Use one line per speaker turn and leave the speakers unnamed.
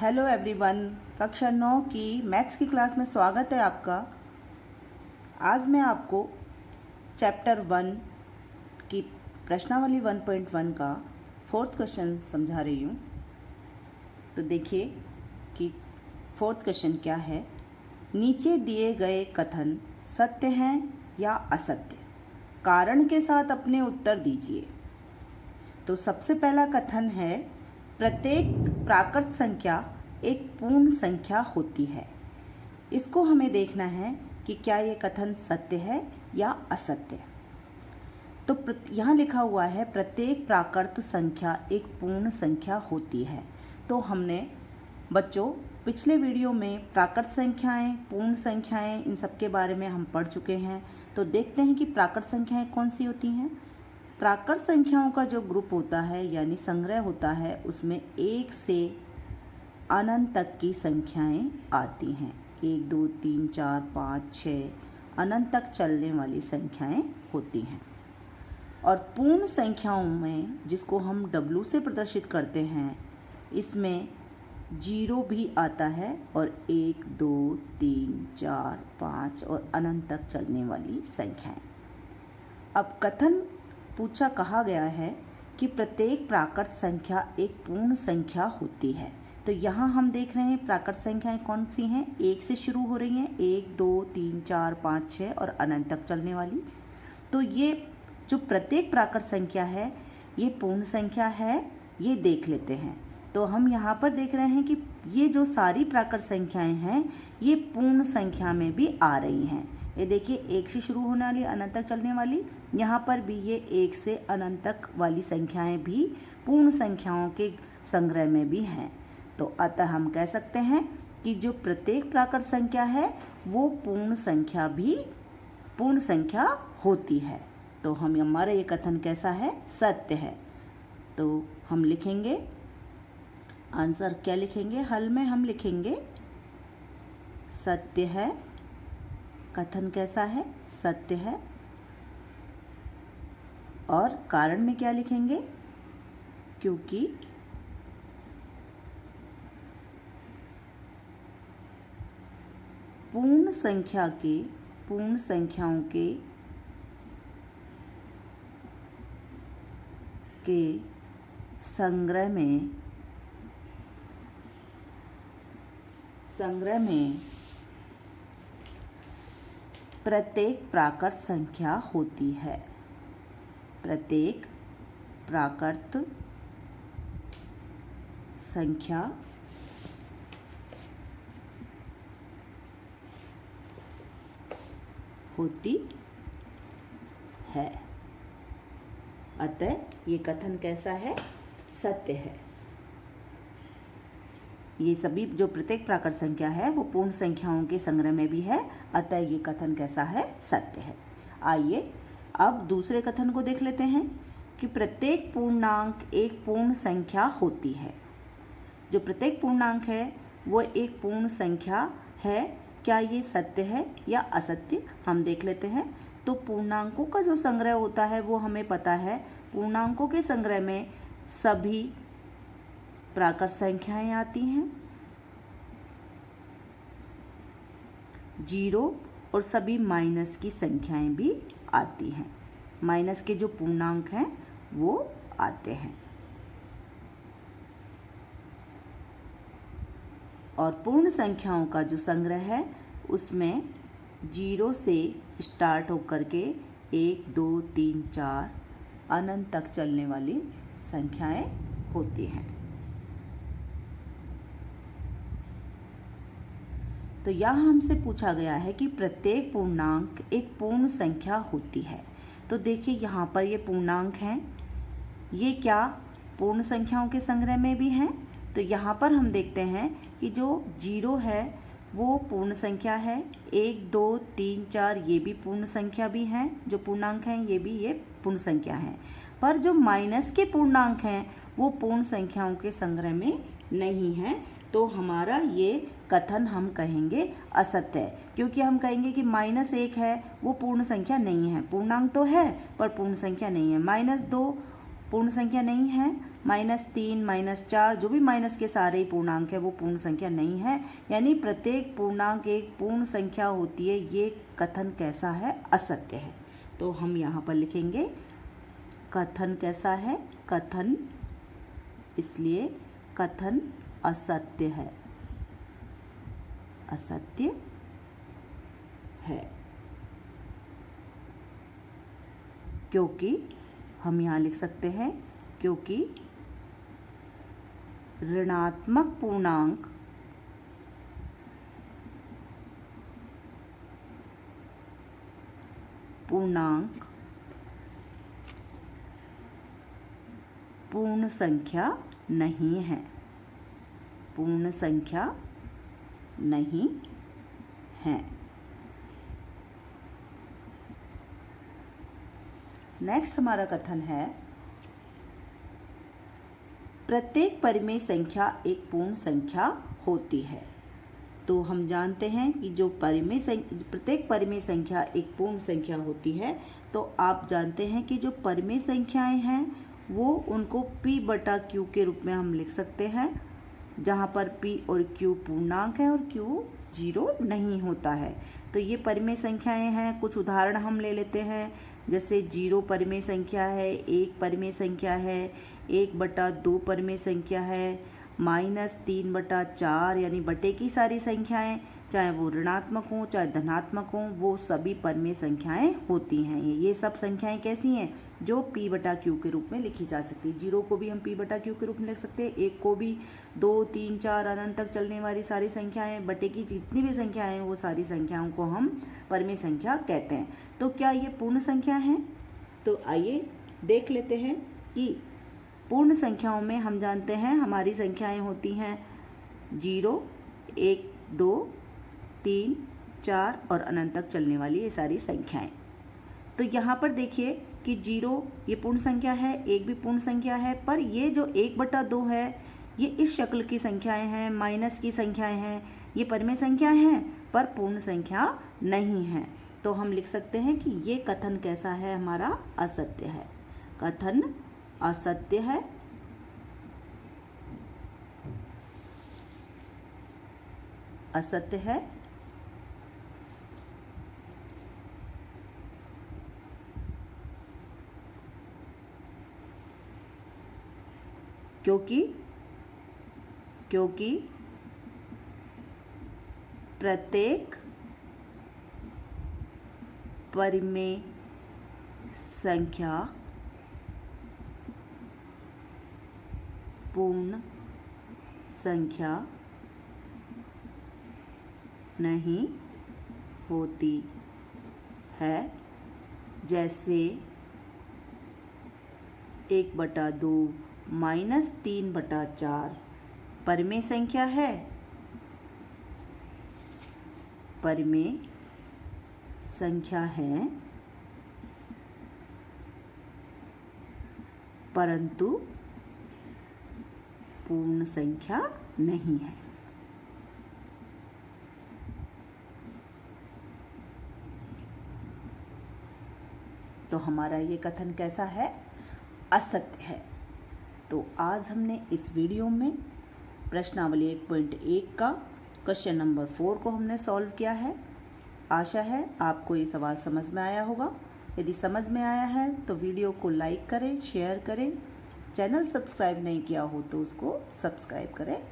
Hello everyone, कक्षा 9 की maths की क्लास में स्वागत है आपका। आज मैं आपको चैप्टर 1 की प्रश्नावली 1.1 का 4th क्वेश्चन समझा रही हूँ। तो देखिए कि 4th क्वेश्चन क्या है। नीचे दिए गए कथन सत्य हैं या असत्य, कारण के साथ अपने उत्तर दीजिए। तो सबसे पहला कथन है, प्रत्येक प्राकृत संख्या एक पूर्ण संख्या होती है। इसको हमें देखना है कि क्या ये कथन सत्य है या असत्य। तो यहाँ लिखा हुआ है प्रत्येक प्राकृत संख्या एक पूर्ण संख्या होती है। तो हमने बच्चों पिछले वीडियो में प्राकृत संख्याएं, पूर्ण संख्याएं, इन सब के बारे में हम पढ़ चुके हैं। तो देखते हैं कि प्राकृत संख्याएं कौन सी होती हैं। प्राकृत संख्याओं का जो ग्रुप होता है यानी संग्रह होता है, उसमें 1 से अनंत तक की संख्याएं आती हैं। 1 2 3 4 5 6 अनंत तक चलने वाली संख्याएं होती हैं। और पूर्ण संख्याओं में, जिसको हम W से प्रदर्शित करते हैं, इसमें 0 भी आता है और 1 2 3 4 5 और अनंत तक चलने वाली संख्याएं। अब कथन कहा गया है कि प्रत्येक प्राकृत संख्या एक पूर्ण संख्या होती है। तो यहाँ हम देख रहे हैं प्राकृत संख्याएं कौन सी हैं। 1 से शुरू हो रही हैं, 1 2 3 4 5 6 और अनंत तक चलने वाली। तो ये जो प्रत्येक प्राकृत संख्या है ये पूर्ण संख्या है, ये देख लेते हैं। तो हम यहाँ पर देख रहे हैं कि ये जो सारी प्राकृत संख्याएं हैं ये पूर्ण संख्या में भी आ रही हैं। ये देखिए 1 से शुरू होने वाली अनंत तक चलने वाली, यहाँ पर भी ये 1 से अनंत तक वाली संख्याएं भी पूर्ण संख्याओं के संग्रह में भी हैं। तो अतः हम कह सकते हैं कि जो प्रत्येक प्राकृत संख्या है वो पूर्ण संख्या होती है। तो हमारा ये कथन कैसा है, सत्य है। तो हम लिखेंगे आंसर, क्या लिखेंगे, हल में हम लिखेंगे सत्य है। कथन कैसा है, सत्य है। और कारण में क्या लिखेंगे, क्योंकि पूर्ण संख्याओं के संग्रह में प्रत्येक प्राकृत संख्या होती है। प्रत्येक प्राकृत संख्या होती है। अतः ये कथन कैसा है, सत्य है। ये सभी जो प्रत्येक प्राकृत संख्या है वो पूर्ण संख्याओं के संग्रह में भी है, अतः ये कथन कैसा है, सत्य है। आइए अब दूसरे कथन को देख लेते हैं कि प्रत्येक पूर्णांक एक पूर्ण संख्या होती है। जो प्रत्येक पूर्णांक है वो एक पूर्ण संख्या है। क्या ये सत्य है या असत्य, हम देख लेते हैं। तो पूर्णांकों का जो संग्रह होता है वो हमें पता है। पूर्णांकों के संग्रह में सभी प्राकृत संख्याएं आती हैं, 0 और सभी माइनस की संख्याएं भी आती हैं। माइनस के जो पूर्णांक हैं वो आते हैं। और पूर्ण संख्याओं का जो संग्रह है उसमें 0 से स्टार्ट होकर के 1 2 3 4 अनंत तक चलने वाली संख्याएं होती हैं। तो यहाँ हमसे पूछा गया है कि प्रत्येक पूर्णांक एक पूर्ण संख्या होती है। तो देखिए यहाँ पर ये पूर्णांक हैं, ये क्या पूर्ण संख्याओं के संग्रह में भी हैं। तो यहाँ पर हम देखते हैं कि जो 0 है वो पूर्ण संख्या है, 1 2 3 4 ये भी पूर्ण संख्या भी हैं, जो पूर्णांक हैं ये पूर्ण संख्या हैं। पर जो माइनस के पूर्णांक हैं वो पूर्ण संख्याओं के संग्रह में नहीं हैं। तो हमारा ये कथन हम कहेंगे असत्य है, क्योंकि हम कहेंगे कि -1 है वो पूर्ण संख्या नहीं है। पूर्णांक तो है पर पूर्ण संख्या नहीं है। -2 पूर्ण संख्या नहीं है -3 -4 जो भी माइनस के सारे ही पूर्णांक है वो पूर्ण संख्या नहीं है, यानी प्रत्येक पूर्णांक एक पूर्ण संख्या होती है। ये कथन कैसा है? असत्य है। तो हम यहाँ पर लिखेंगे कथन कैसा है? कथन, इसलिए कथन असत्य है, असत्य है, क्योंकि हम यहाँ लिख सकते हैं क्योंकि ऋणात्मक पूर्णांक पूर्ण संख्या नहीं है, पूर्ण संख्या नहीं है। नेक्स्ट हमारा कथन है प्रत्येक परिमेय संख्या एक पूर्ण संख्या होती है। तो हम जानते हैं कि जो प्रत्येक परिमेय संख्या एक पूर्ण संख्या होती है, तो आप जानते हैं कि जो परिमेय संख्याएं हैं वो उनको p बटा q के रूप में हम लिख सकते हैं, जहाँ पर p और q पूर्णांक है और q 0 नहीं होता है। तो ये परिमेय संख्याएं हैं। कुछ उदाहरण हम ले लेते हैं, जैसे 0 परिमेय संख्या है, 1 परिमेय संख्या है, 1/2 परिमेय संख्या है, -3/4 यानी बटे की सारी संख्याएं, चाहे वो ऋणात्मक हों चाहे धनात्मक हों, वो सभी परिमेय संख्याएं होती हैं। ये सब संख्याएं कैसी हैं? जो p बटा q के रूप में लिखी जा सकती है। 0 को भी हम p बटा q के रूप में लिख सकते हैं, 1 को भी, 2, 3, 4 अनंत तक चलने वाली सारी संख्याएं, बटे की जितनी भी संख्याएं हैं वो सारी संख्याओं को हम परिमेय संख्या कहते हैं। तो क्या ये पूर्ण संख्या है? तो आइए देख लेते हैं कि पूर्ण संख्याओं में हम जानते हैं हमारी संख्याएं होती हैं 0, 1, 2, 3, 4 और अनंत तक चलने वाली ये सारी संख्याएं। तो यहाँ पर देखिए कि 0 ये पूर्ण संख्या है, 1 भी पूर्ण संख्या है, पर ये जो 1/2 है ये इस शक्ल की संख्याएं हैं, माइनस की संख्याएं हैं, ये परिमेय संख्याएं हैं पर पूर्ण संख्या नहीं है। तो हम लिख सकते हैं कि ये कथन कैसा है? हमारा असत्य है। कथन असत्य है, असत्य है, क्योंकि प्रत्येक परिमेय संख्या पूर्ण संख्या नहीं होती है। जैसे 1/2 -3/4 परिमेय संख्या है, परिमेय संख्या है, परंतु पूर्ण संख्या नहीं है। तो हमारा ये कथन कैसा है? असत्य है। तो आज हमने इस वीडियो में प्रश्नावली 1.1 का क्वेश्चन नंबर 4 को हमने सॉल्व किया है। आशा है आपको ये सवाल समझ में आया होगा। यदि समझ में आया है तो वीडियो को लाइक करें, शेयर करें, चैनल सब्सक्राइब नहीं किया हो तो उसको सब्सक्राइब करें।